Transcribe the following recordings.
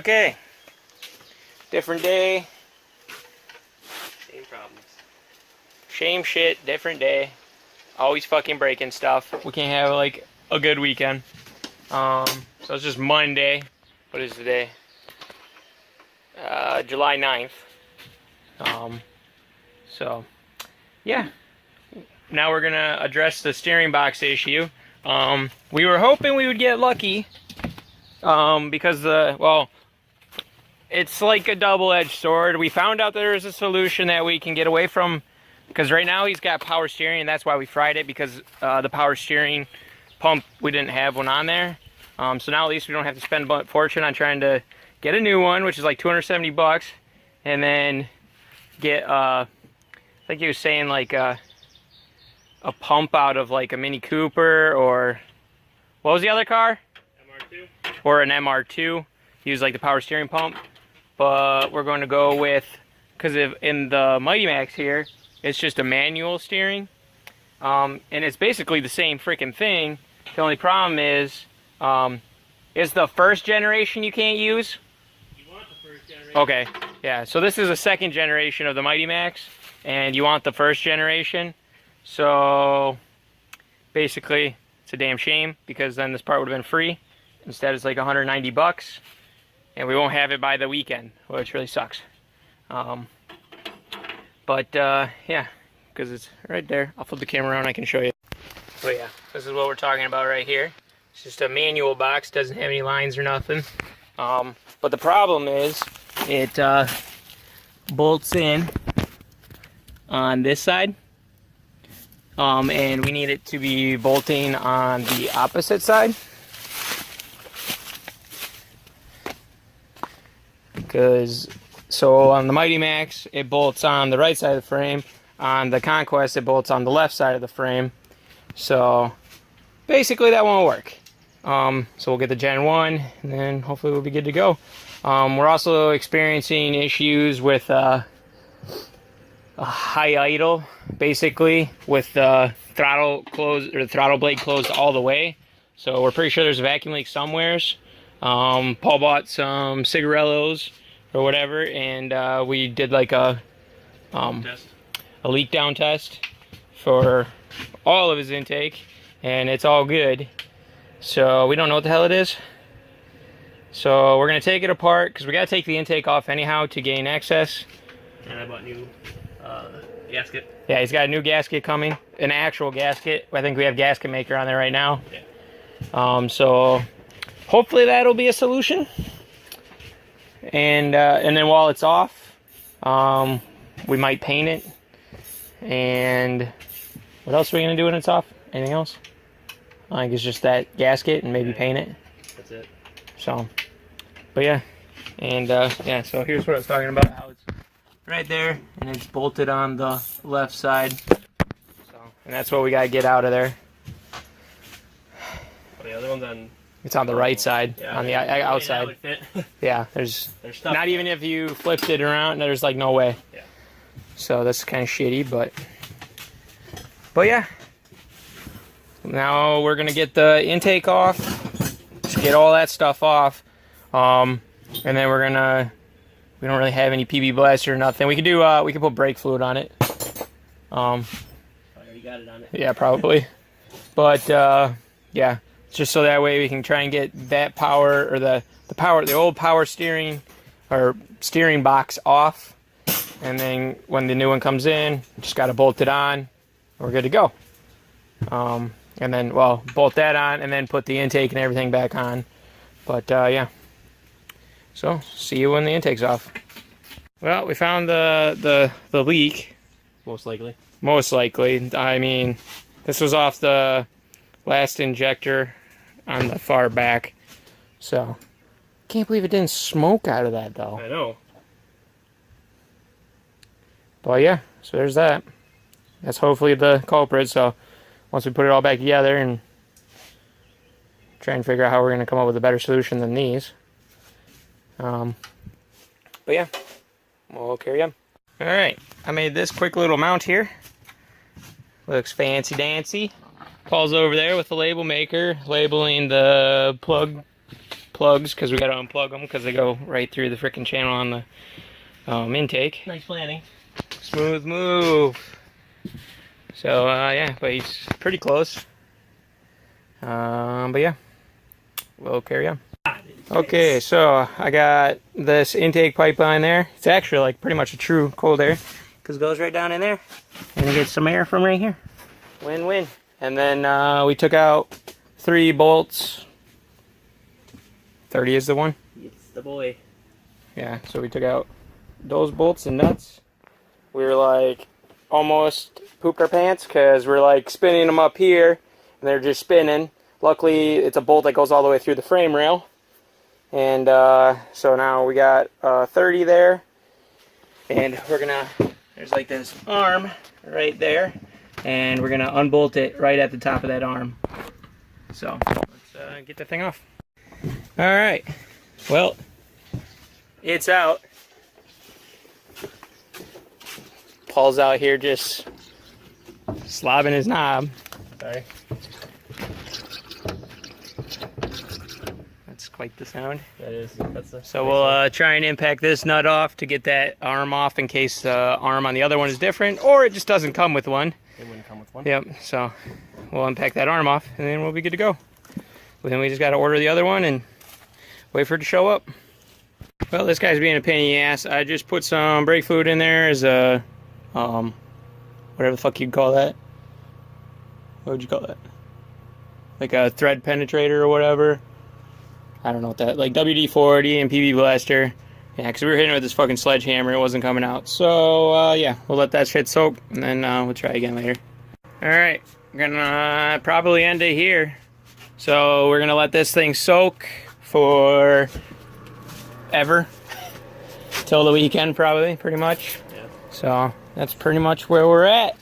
Okay. Different day. Same problems. Same shit, different day. Always fucking breaking stuff. We can't have like a good weekend. So it's just Monday. What is today? July 9th. So yeah. Now we're gonna address the steering box issue. We were hoping we would get lucky. Because well, it's like a double-edged sword. We found out there's a solution that we can get away from, because right now he's got power steering, and that's why we fried it, because the power steering pump, we didn't have one on there. So now at least we don't have to spend a fortune on trying to get a new one, which is like 270 bucks, and then get I think he was saying like a pump out of like a Mini Cooper, or what was the other car? MR2? Or an MR2. Use like the power steering pump. But we're going to go with, because in the Mighty Max here, it's just a manual steering. And it's basically the same freaking thing. The only problem is the first generation you can't use? You want the first generation. Okay, yeah. So this is a second generation of the Mighty Max, and you want the first generation. So basically, it's a damn shame, because then this part would have been free. Instead, it's like 190 bucks. And we won't have it by the weekend, which really sucks. But yeah, because it's right there. I'll flip the camera around, I can show you. So yeah, this is what we're talking about right here. It's just a manual box, doesn't have any lines or nothing. But the problem is, it bolts in on this side. And we need it to be bolting on the opposite side. So on the Mighty Max, it bolts on the right side of the frame. On the Conquest, it bolts on the left side of the frame. So basically that won't work. So we'll get the Gen 1, and then hopefully we'll be good to go. We're also experiencing issues with a high idle, basically, with the throttle closed, or the throttle blade closed all the way. So we're pretty sure there's a vacuum leak somewheres. Paul bought some cigarillos or whatever, and we did like a leak down test for all of his intake, and it's all good. So we don't know what the hell it is. So we're gonna take it apart, because we gotta take the intake off anyhow to gain access. And I bought new gasket. Yeah, he's got a new gasket coming, an actual gasket. I think we have gasket maker on there right now. Yeah. So hopefully that'll be a solution. And then while it's off, we might paint it. And what else are we gonna do when it's off? Anything else? I think it's just that gasket and maybe paint it. That's it. So, but yeah, and yeah. So here's what I was talking about. How it's right there, and it's bolted on the left side. So, and that's what we gotta get out of there. Oh, the other one's on. It's on the right side, yeah, on the outside. Yeah, there's stuff not even if you flipped it around, there's like no way. Yeah. So that's kind of shitty, but yeah. Now we're gonna get the intake off, just get all that stuff off, and then we don't really have any PB blaster or nothing. We could do we could put brake fluid on it. I already got it on it. Yeah, probably. But yeah. Just so that way we can try and get that power, or the old power steering or steering box off, and then when the new one comes in, just got to bolt it on. We're good to go. And then, well, bolt that on, and then put the intake and everything back on. But yeah. So see you when the intake's off. Well, we found the leak. Most likely. Most likely. I mean, this was off the last injector on the far back. So, can't believe it didn't smoke out of that, though. I know. But yeah, so there's that. That's hopefully the culprit. So, once we put it all back together and try and figure out how we're going to come up with a better solution than these. But yeah, we'll carry on. Alright, I made this quick little mount here. Looks fancy dancy. Paul's over there with the label maker, labeling the plug plugs because we got to unplug them because they go right through the freaking channel on the intake. Nice planning. Smooth move. So yeah, but he's pretty close. But yeah, we'll carry on. Okay, so I got this intake pipeline there. It's actually like pretty much a true cold air because it goes right down in there and you get some air from right here. Win-win. And then we took out 3 bolts. 30 is the one? It's the boy. Yeah, so we took out those bolts and nuts. We were like almost pooped our pants because we're like spinning them up here and they're just spinning. Luckily, it's a bolt that goes all the way through the frame rail. And so now we got 30 there. And we're gonna, there's like this arm right there. And we're gonna unbolt it right at the top of that arm. So let's get the thing off. All right, well, it's out. Paul's out here just slobbing his knob. Sorry. That's quite the sound. That is. That's the. So we'll try and impact this nut off to get that arm off in case the arm on the other one is different, or it just doesn't come with one. It wouldn't come with one. Yep, so we'll impact that arm off and then we'll be good to go. But then we just got to order the other one and wait for it to show up. Well, this guy's being a pain in the ass. I just put some brake fluid in there as a, whatever the fuck you'd call that. What would you call that? Like a thread penetrator or whatever. I don't know what that, like WD-40 and PB Blaster. Yeah, because we were hitting it with this fucking sledgehammer. It wasn't coming out. So, yeah, we'll let that shit soak and then we'll try again later. Alright, we're gonna probably end it here. So we're gonna let this thing soak for ever till the weekend, probably, pretty much. Yeah. So that's pretty much where we're at.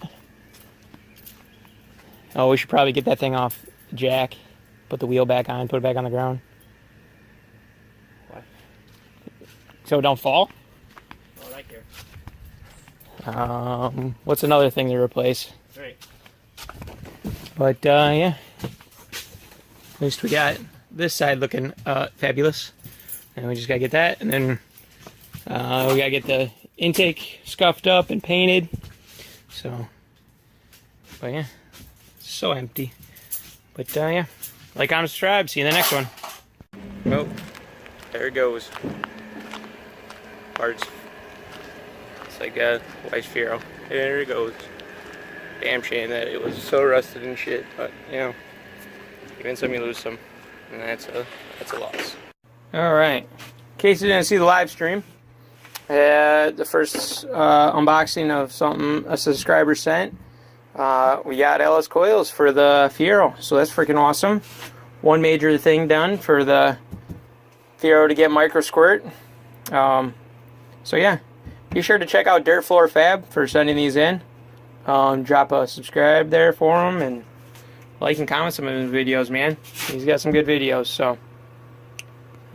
Oh, we should probably get that thing off jack, put the wheel back on, put it back on the ground. Why? So it don't fall. Oh, right here. What's another thing to replace? Right. But yeah. At least we got this side looking fabulous. And we just gotta get that, and then we gotta get the intake scuffed up and painted. So, but yeah, so empty. But yeah, like, comment, subscribe. See you in the next one. Well, there it goes. Parts. It's like a white fiero. There it goes. Damn shame that it was so rusted and shit. But you know, you win some, you lose some, and that's a loss. All right. In case you didn't see the live stream, the first unboxing of something a subscriber sent. We got LS coils for the Fiero, so that's freaking awesome. One major thing done for the Fiero to get micro squirt. So yeah, be sure to check out Dirt Floor Fab for sending these in. Drop a subscribe there for him and like and comment some of his videos, man. He's got some good videos, so.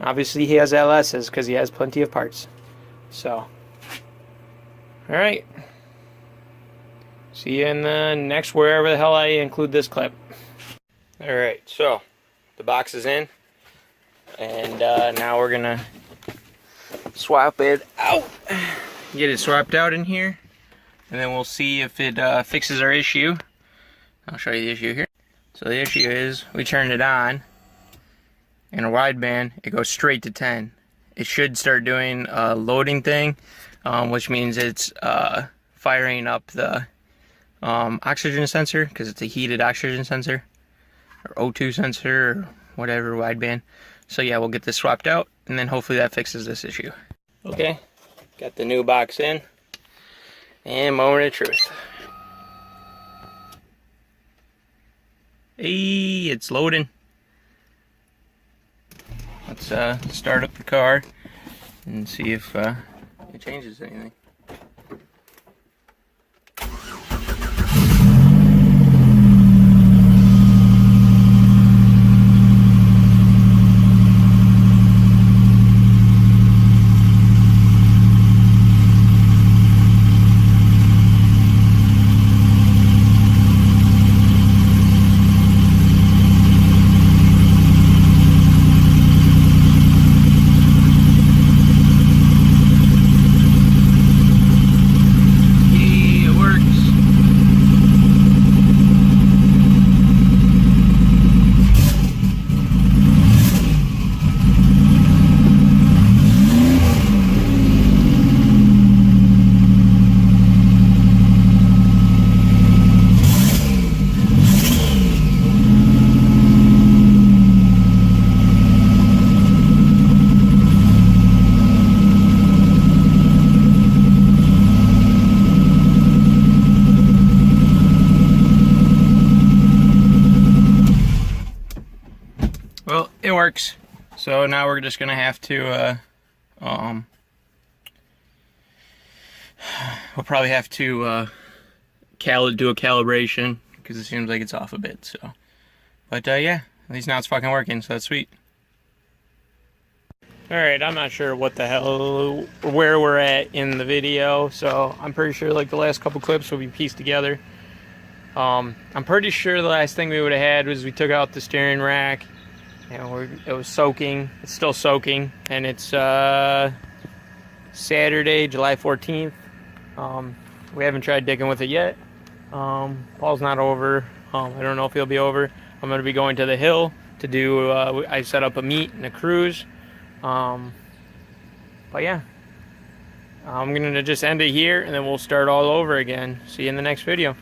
Obviously he has LSs because he has plenty of parts. So, alright. See you in the next wherever the hell I include this clip. Alright, so the box is in. And now we're gonna swap it out. Get it swapped out in here. And then we'll see if it fixes our issue. I'll show you the issue here. So the issue is we turned it on. In a wideband, it goes straight to 10. It should start doing a loading thing, which means it's firing up the oxygen sensor, because it's a heated oxygen sensor, or O2 sensor, or whatever, wideband. So yeah, we'll get this swapped out, and then hopefully that fixes this issue. Okay, got the new box in, and moment of truth. Hey, it's loading. Let's start up the car and see if it changes anything. works. So now we're just gonna have to we'll probably have to do a calibration because it seems like it's off a bit. So, but yeah, at least now it's fucking working, so that's sweet. Alright, I'm not sure what the hell, where we're at in the video, so I'm pretty sure like the last couple clips will be pieced together. I'm pretty sure the last thing we would have had was we took out the steering rack, and it was soaking, it's still soaking, and it's Saturday, July 14th. We haven't tried digging with it yet. Paul's not over, I don't know if he'll be over. I'm going to be going to the hill to do, I set up a meet and a cruise. But yeah, I'm gonna just end it here and then we'll start all over again. See you in the next video.